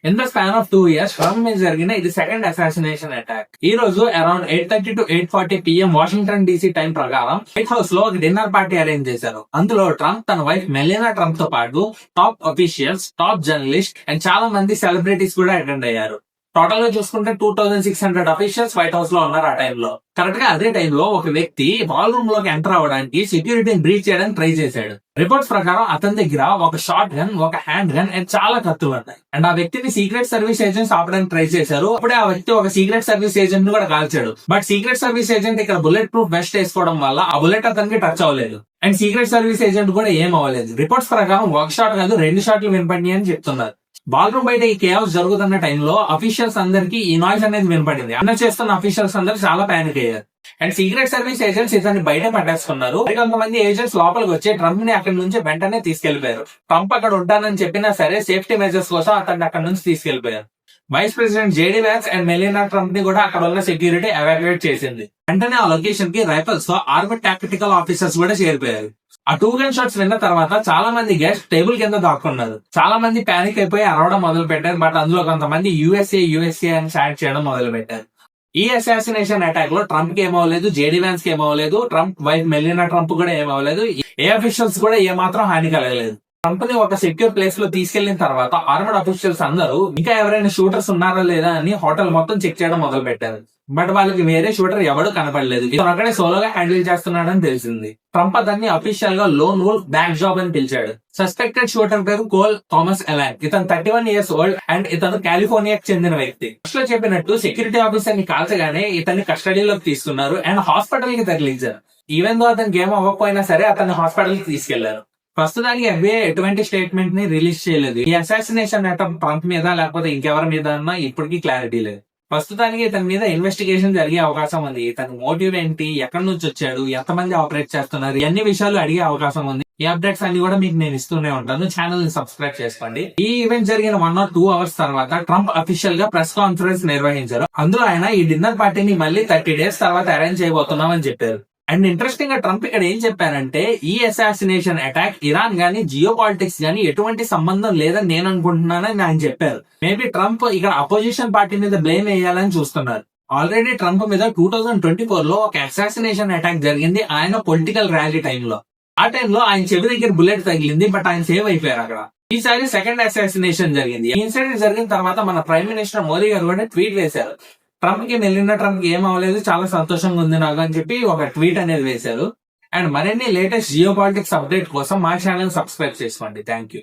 In the span of 2 years Trump మీద జరిగిన ఇది సెకండ్ అసాసినేషన్ అటాక్. ఈ రోజు around 8:30 to 8:40 PM Washington DC time ప్రకారం వైట్ హౌస్ లో ఒక డిన్నర్ పార్టీ అరేంజ్ చేశారు. అందులో ట్రంప్ తన వైఫ్ మెలినా ట్రంప్ తో పాటు top officials, top journalist and చాలా మంది సెలబ్రిటీస్ కూడా అటెండ్ అయ్యారు. టోటల్ గా చూసుకుంటే 2600 అఫీషియల్స్ వైట్ హౌస్ లో ఉన్నారు ఆ టైంలో. కరెక్ట్ గా అదే టైంలో ఒక వ్యక్తి బాల్ రూమ్ లోకి ఎంటర్ అవ్వడానికి సెక్యూరిటీని బ్రీచ్ చేయడానికి ట్రై చేశాడు. రిపోర్ట్స్ ప్రకారం అతని దగ్గర ఒక షార్ట్ గన్, ఒక హ్యాండ్ గన్ అండ్ చాలా కత్తులు ఉన్నాయి. అండ్ ఆ వ్యక్తిని సీక్రెట్ సర్వీస్ ఏజెంట్స్ ఆపడానికి ట్రై చేశారు. అప్పుడే ఆ వ్యక్తి ఒక సీక్రెట్ సర్వీస్ ఏజెంట్ ని కూడా కాల్చాడు. బట్ సీక్రెట్ సర్వీస్ ఏజెంట్ ఇక్కడ బుల్లెట్ ప్రూఫ్ వెస్ట్ వేసుకోవడం వల్ల ఆ బుల్లెట్ అతనికి టచ్ అవ్వలేదు. అండ్ సీక్రెట్ సర్వీస్ ఏజెంట్ కూడా ఏం అవ్వలేదు. రిపోర్ట్స్ ప్రకారం ఒక షాట్ కాదు 2 షాట్లు వినపడి అని చెప్తున్నారు. బాల్రూమ్ బయట ఈ కేయాస్ జరుగుతున్న టైంలో అఫీషియల్స్ అందరికి ఈ నాయిస్ అనేది వినపడింది. అన్న చేస్తున్న అఫీషియల్స్ అందరూ చాలా పానిక్ అయ్యారు. అండ్ సీక్రెట్ సర్వీస్ ఏజెంట్స్ ఇతన్ని బయట పట్టేసుకున్నారు. కొంతమంది ఏజెంట్స్ లోపలికి వచ్చి ట్రంప్ ని అక్కడి నుంచి వెంటనే తీసుకెళ్లిపోయారు. ట్రంప్ అక్కడ ఉంటానని చెప్పినా సరే సేఫ్టీ మెజర్స్ కోసం అతన్ని అక్కడ నుంచి తీసుకెళ్లిపోయారు. Vice president JD Vance and Melania Trump ని కూడా అక్కడ ఉన్న సెక్యూరిటీ ఎవాక్యుయేట్ చేసింది. వెంటనే ఆ లొకేషన్ కి రైఫల్స్ తో ఆర్మీ టాక్టికల్ ఆఫీసర్స్ కూడా చేరిపోయారు. ఆ 2 గన్ షాట్స్ విన్న తర్వాత చాలా మంది గెస్ట్ టేబుల్ కింద దాక్కున్నారు. చాలా మంది పానిక్ అయిపోయి అరవడం మొదలు పెట్టారు. బట్ అందులో కొంతమంది USA అని చాట్ చేయడం మొదలు పెట్టారు. ఈ అసాసినేషన్ అటాక్ లో ట్రంప్ కి ఏమవ్వలేదు, JD Vance కి ఏమవ్వలేదు, ట్రంప్ వైఫ్ మెలినా ట్రంప్ కూడా ఏమవ్వలేదు. ఏ అఫీషియల్స్ కూడా ఏమాత్రం హాని కలగలేదు. ట్రంప్ ని ఒక సెక్యూర్ ప్లేస్ లో తీసుకెళ్లిన తర్వాత ఆర్మడ్ అఫీషియల్స్ అందరూ ఇంకా ఎవరైనా షూటర్స్ ఉన్నారా లేదా అని హోటల్ మొత్తం చెక్ చేయడం మొదలు పెట్టారు. బట్ వాళ్ళకి వేరే షూటర్ ఎవడు కనపడలేదు. ఇతను అక్కడే సోలోగా హ్యాండిల్ చేస్తున్నాడని తెలిసింది. ట్రంప్ అతన్ని అఫీషియల్ గా లోన్ వోల్ఫ్ బ్యాక్ జాబ్ అని పిలిచాడు. సస్పెక్టెడ్ షూటర్ పేరు కోల్ థామస్ ఎలాన్. ఇతను 31 years ఓల్డ్ అండ్ ఇతను కాలిఫోర్నియాకి చెందిన వ్యక్తి. ఫస్ట్ లో చెప్పినట్టు సెక్యూరిటీ ఆఫీసర్ ని కాల్చగానే ఇతన్ని కస్టడీలోకి తీసుకున్నారు అండ్ హాస్పిటల్ కి తరలించారు. ఈవెన్ దో అతనికి ఏం అవ్వకపోయినా సరే అతన్ని హాస్పిటల్ కి తీసుకెళ్లారు. ప్రస్తుతానికి FBI ఎటువంటి స్టేట్మెంట్ ని రిలీజ్ చేయలేదు. ఈ అసాసినేషన్ అటెంప్ట్ ట్రంప్ మీద లేకపోతే ఇంకెవరి మీద అన్నా ఇప్పటికీ క్లారిటీ లేదు. ప్రస్తుతానికి ఇతని మీద ఇన్వెస్టిగేషన్ జరిగే అవకాశం ఉంది. ఇతని మోటివ్ ఏంటి, ఎక్కడి నుంచి వచ్చాడు, ఎంతమంది ఆపరేట్ చేస్తున్నారు, అన్ని విషయాలు అడిగే అవకాశం ఉంది. ఈ అప్డేట్స్ అన్ని కూడా మీకు నేను ఇస్తూనే ఉంటాను. ఛానల్ ని సబ్స్క్రైబ్ చేసుకోండి. ఈ ఈవెంట్ జరిగిన 1 or 2 hours తర్వాత ట్రంప్ అఫీషియల్ గా ప్రెస్ కాన్ఫరెన్స్ నిర్వహించారు. అందులో ఆయన ఈ డిన్నర్ పార్టీని మళ్ళీ 30 days తర్వాత అరేంజ్ చేయబోతున్నామని చెప్పారు. అండ్ ఇంట్రెస్టింగ్ గా ట్రంప్ ఇక్కడ ఏం చెప్పారంటే ఈ అసాసినేషన్ అటాక్ ఇరాన్ గానీ జియో పాలిటిక్స్ గానీ ఎటువంటి సంబంధం లేదని నేను అనుకుంటున్నానని ఆయన చెప్పారు. మేబీ ట్రంప్ ఇక్కడ అపోజిషన్ పార్టీ మీద బ్లేమ్ వేయాలని చూస్తున్నారు. ఆల్రెడీ ట్రంప్ మీద 2024 లో ఒక అసాసినేషన్ అటాక్ జరిగింది ఆయన పొలిటికల్ ర్యాలీ టైంలో. ఆ టైంలో ఆయన చెవి దగ్గర బుల్లెట్ తగిలింది, బట్ ఆయన సేవ్ అయిపోయారు అక్కడ. ఈసారి సెకండ్ అసాసినేషన్ జరిగింది. ఈ ఇన్సిడెంట్ జరిగిన తర్వాత మన ప్రైమ్ మినిస్టర్ మోదీ గారు కూడా ట్వీట్ వేశారు. ట్రంప్ కి మెలినా ట్రంప్ కి ఏం అవ్వలేదు, చాలా సంతోషంగా ఉంది నాకు అని చెప్పి ఒక ట్వీట్ అనేది వేశారు. అండ్ మరిన్ని లేటెస్ట్ జియో పాలిటిక్స్ అప్డేట్ కోసం మా ఛానల్ సబ్స్క్రైబ్ చేసుకోండి. Thank you.